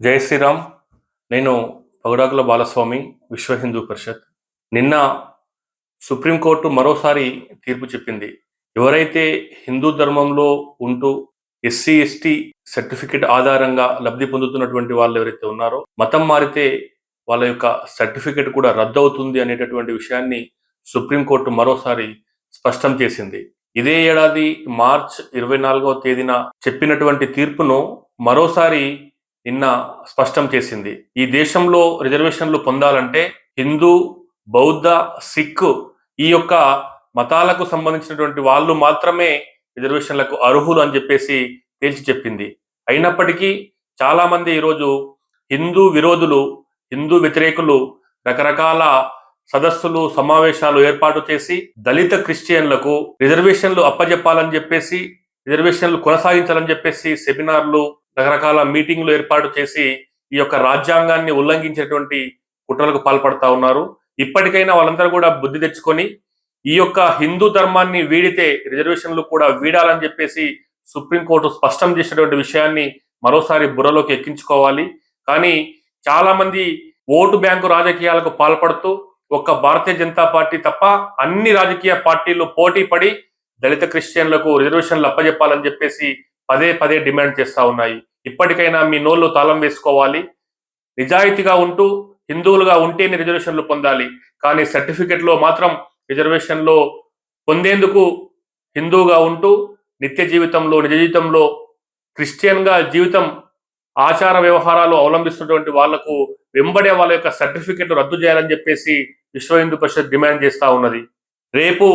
జై శ్రీరామ్. నేను పగడాకుల బాలస్వామి, విశ్వ హిందూ పరిషత్. నిన్న సుప్రీంకోర్టు మరోసారి తీర్పు చెప్పింది. ఎవరైతే హిందూ ధర్మంలో ఉంటూ ఎస్సీ ఎస్టీ సర్టిఫికెట్ ఆధారంగా లబ్ధి పొందుతున్నటువంటి వాళ్ళు ఎవరైతే ఉన్నారో, మతం మారితే వాళ్ళ యొక్క సర్టిఫికెట్ కూడా రద్దు అవుతుంది అనేటటువంటి విషయాన్ని సుప్రీంకోర్టు మరోసారి స్పష్టం చేసింది. ఇదే ఏడాది మార్చ్ 24వ తేదీన చెప్పినటువంటి తీర్పును మరోసారి నిన్న స్పష్టం చేసింది. ఈ దేశంలో రిజర్వేషన్లు పొందాలంటే హిందూ, బౌద్ధ, సిక్ ఈ యొక్క మతాలకు సంబంధించినటువంటి వాళ్ళు మాత్రమే రిజర్వేషన్లకు అర్హులు అని చెప్పేసి తేల్చి చెప్పింది. అయినప్పటికీ చాలా మంది ఈరోజు హిందూ విరోధులు, హిందూ వ్యతిరేకులు రకరకాల సదస్సులు, సమావేశాలు ఏర్పాటు చేసి దళిత క్రిస్టియన్లకు రిజర్వేషన్లు అప్పజెప్పాలని చెప్పేసి, రిజర్వేషన్లు కొనసాగించాలని చెప్పేసి సెమినార్లు, రకరకాల మీటింగ్లు ఏర్పాటు చేసి ఈ యొక్క రాజ్యాంగాన్ని ఉల్లంఘించేటువంటి కుట్రలకు పాల్పడతా ఉన్నారు. ఇప్పటికైనా వాళ్ళందరూ కూడా బుద్ధి తెచ్చుకొని ఈ యొక్క హిందూ ధర్మాన్ని వీడితే రిజర్వేషన్లు కూడా వీడాలని చెప్పేసి సుప్రీంకోర్టు స్పష్టం చేసినటువంటి విషయాన్ని మరోసారి బుర్రలోకి ఎక్కించుకోవాలి. కానీ చాలా మంది ఓటు బ్యాంకు రాజకీయాలకు పాల్పడుతూ ఒక్క భారతీయ జనతా పార్టీ తప్ప అన్ని రాజకీయ పార్టీలు పోటీ పడి దళిత క్రిస్టియన్లకు రిజర్వేషన్లు అప్పజెప్పాలని చెప్పేసి పదే పదే డిమాండ్ చేస్తా ఉన్నాయి. ఇప్పటికైనా మీ నోళ్ళు తాళం వేసుకోవాలి. నిజాయితీగా ఉంటూ హిందువులుగా ఉంటేనే రిజర్వేషన్లు పొందాలి. కానీ సర్టిఫికెట్లో మాత్రం రిజర్వేషన్లో పొందేందుకు హిందువుగా ఉంటూ నిత్య జీవితంలో, నిజ జీవితంలో క్రిస్టియన్గా జీవితం ఆచార వ్యవహారాలు అవలంబిస్తున్నటువంటి వాళ్లకు వెంబడే వాళ్ళ యొక్క సర్టిఫికెట్ రద్దు చేయాలని చెప్పేసి విశ్వ హిందూ పరిషత్ డిమాండ్ చేస్తా ఉన్నది. రేపు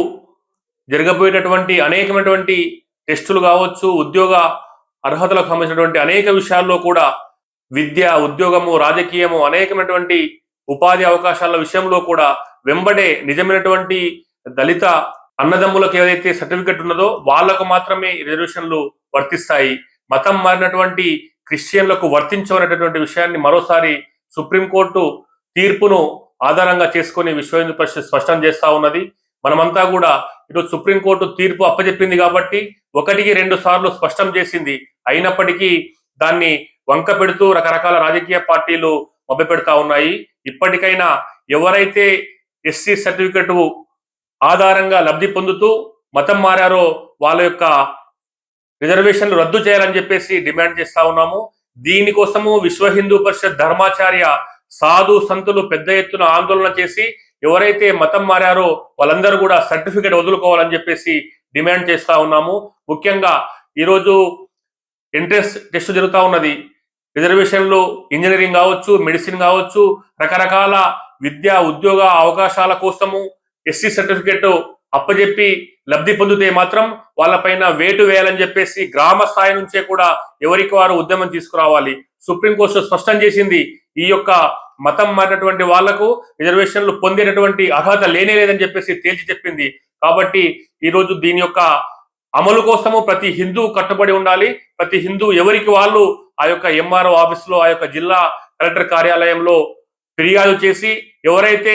జరగబోయేటటువంటి అనేకమైనటువంటి టెస్టులు కావచ్చు, ఉద్యోగ అర్హతలకు సంబంధించినటువంటి అనేక విషయాల్లో కూడా విద్య, ఉద్యోగము, రాజకీయము, అనేకమైనటువంటి ఉపాధి అవకాశాల విషయంలో కూడా వెంబడే నిజమైనటువంటి దళిత అన్నదమ్ములకు ఏదైతే సర్టిఫికెట్ ఉన్నదో వాళ్లకు మాత్రమే రిజర్వేషన్లు వర్తిస్తాయి. మతం మారినటువంటి క్రిస్టియన్లకు వర్తించవనేటటువంటి విషయాన్ని మరోసారి సుప్రీంకోర్టు తీర్పును ఆధారంగా చేసుకొని విశ్వ హిందూ పరిషత్ స్పష్టం చేస్తా ఉన్నది. మనమంతా కూడా ఈరోజు సుప్రీంకోర్టు తీర్పు అప్పచెప్పింది కాబట్టి 1-2 సార్లు స్పష్టం చేసింది. అయినప్పటికీ దాన్ని వంక పెడుతూ రకరకాల రాజకీయ పార్టీలు మభ్యపెడతా ఉన్నాయి. ఇప్పటికైనా ఎవరైతే ఎస్సీ సర్టిఫికెట్ ఆధారంగా లబ్ధి పొందుతూ మతం మారారో వాళ్ళ యొక్క రిజర్వేషన్లు రద్దు చేయాలని చెప్పేసి డిమాండ్ చేస్తా ఉన్నాము. దీనికోసము విశ్వ హిందూ పరిషత్ ధర్మాచార్య సాధు సంతులు పెద్ద ఎత్తున ఆందోళన చేసి ఎవరైతే మతం మారారో వాళ్ళందరూ కూడా సర్టిఫికెట్ వదులుకోవాలని చెప్పేసి డిమాండ్ చేస్తా ఉన్నాము. ముఖ్యంగా ఈరోజు ఎంట్రన్స్ టెస్ట్ జరుగుతూ ఉన్నది. రిజర్వేషన్లు ఇంజనీరింగ్ కావచ్చు, మెడిసిన్ కావచ్చు, రకరకాల విద్యా ఉద్యోగ అవకాశాల కోసము ఎస్సీ సర్టిఫికెట్ అప్పజెప్పి లబ్ధి పొందితే మాత్రం వాళ్ళపైన వేటు వేయాలని చెప్పేసి గ్రామ స్థాయి నుంచే కూడా ఎవరికి వారు ఉద్యమం తీసుకురావాలి. సుప్రీంకోర్టు స్పష్టం చేసింది, ఈ యొక్క మతం మారినటువంటి వాళ్లకు రిజర్వేషన్లు పొందేటటువంటి అర్హత లేదని చెప్పేసి తేల్చి చెప్పింది. కాబట్టి ఈరోజు దీని యొక్క అమలు కోసము ప్రతి హిందూ కట్టుబడి ఉండాలి. ప్రతి హిందూ ఎవరికి వాళ్ళు ఆ యొక్క ఎంఆర్ఓ ఆఫీసులో, ఆ యొక్క జిల్లా కలెక్టర్ కార్యాలయంలో ఫిర్యాదు చేసి ఎవరైతే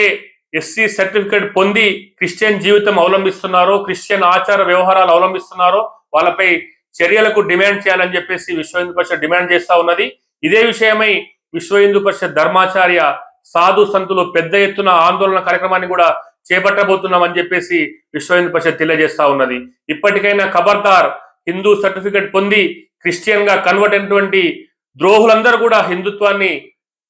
ఎస్సీ సర్టిఫికేట్ పొంది క్రిస్టియన్ జీవితం అవలంబిస్తున్నారో, క్రిస్టియన్ ఆచార వ్యవహారాలు అవలంబిస్తున్నారో వాళ్ళపై చర్యలకు డిమాండ్ చేయాలని చెప్పేసి విశ్వ హిందూ పరిషత్ డిమాండ్ చేస్తా ఉన్నది. ఇదే విషయమై విశ్వ హిందూ పరిషత్ ధర్మాచార్య సాధు సంతులు పెద్ద ఎత్తున ఆందోళన కార్యక్రమాన్ని కూడా చేపట్టబోతున్నామని చెప్పేసి విశ్వ హిందూ పరిషత్ తెలియజేస్తా ఉన్నది. ఇప్పటికైనా ఖబర్దార్, హిందూ సర్టిఫికేట్ పొంది క్రిస్టియన్ గా కన్వర్ట్ అయినటువంటి ద్రోహులందరూ కూడా హిందుత్వాన్ని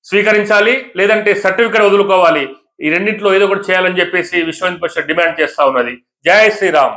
స్వీకరించాలి, లేదంటే సర్టిఫికేట్ వదులుకోవాలి. ఈ రెండింటిలో ఏదో ఒకటి చేయాలని చెప్పేసి విశ్వ హిందూ పరిషత్ డిమాండ్ చేస్తా ఉన్నది. జై శ్రీరామ్.